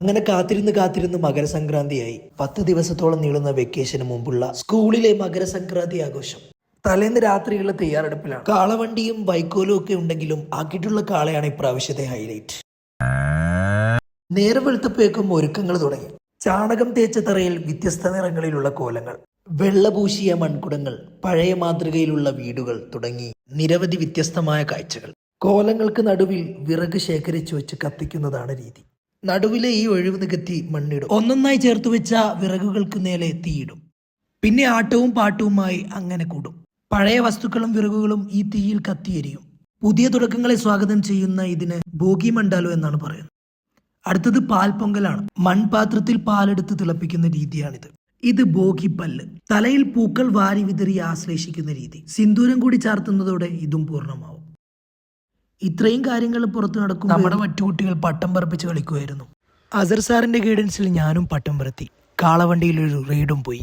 അങ്ങനെ കാത്തിരുന്ന് മകരസംക്രാന്തിയായി. 10 ദിവസത്തോളം നീളുന്ന വെക്കേഷന് മുമ്പുള്ള സ്കൂളിലെ മകരസംക്രാന്തി ആഘോഷം. തലേന്ന് രാത്രിയുള്ള തയ്യാറെടുപ്പിലാണ്. കാളവണ്ടിയും വൈക്കോലും ഒക്കെ ഉണ്ടെങ്കിലും ആക്കിയിട്ടുള്ള കാളയാണ് ഇപ്രാവശ്യത്തെ ഹൈലൈറ്റ്. നേരം വെളുത്തപ്പോഴേക്കും ഒരുക്കങ്ങൾ തുടങ്ങി. ചാണകം തേച്ച തറയിൽ വ്യത്യസ്ത നിറങ്ങളിലുള്ള കോലങ്ങൾ, വെള്ളപൂശിയ മൺകുടങ്ങൾ, പഴയ മാതൃകയിലുള്ള വീടുകൾ തുടങ്ങി നിരവധി വ്യത്യസ്തമായ കാഴ്ചകൾ. കോലങ്ങൾക്ക് നടുവിൽ വിറക് ശേഖരിച്ചു വെച്ച് കത്തിക്കുന്നതാണ് രീതി. നടുവിലെ ഈ ഒഴിവ് നികത്തി മണ്ണിടും. ഒന്നൊന്നായി ചേർത്ത് വെച്ച വിറകുകൾക്ക് നേരെ തീയിടും. പിന്നെ ആട്ടവും പാട്ടവുമായി അങ്ങനെ കൂടും. പഴയ വസ്തുക്കളും വിറകുകളും ഈ തീയിൽ കത്തിയെരിയും. പുതിയ തുടക്കങ്ങളെ സ്വാഗതം ചെയ്യുന്ന ഇതിന് ഭോഗി മണ്ടാലോ എന്നാണ് പറയുന്നത്. അടുത്തത് പാൽപ്പൊങ്കലാണ്. മൺപാത്രത്തിൽ പാലെടുത്ത് തിളപ്പിക്കുന്ന രീതിയാണിത്. ഇത് ഭോഗിപ്പല്ല്. തലയിൽ പൂക്കൾ വാരി വിതറി ആശ്ലേഷിക്കുന്ന രീതി. സിന്ദൂരം കൂടി ചാർത്തുന്നതോടെ ഇതും പൂർണ്ണമാവും. ഇത്രയും കാര്യങ്ങൾ പുറത്തു നടക്കും. നമ്മുടെ മറ്റു കുട്ടികൾ പട്ടം പറപ്പിച്ച് കളിക്കുമായിരുന്നു. അസർ സാറിന്റെ ഗൈഡൻസിൽ ഞാനും പട്ടം പറത്തി കാളവണ്ടിയിൽ ഒരു റൈഡും പോയി.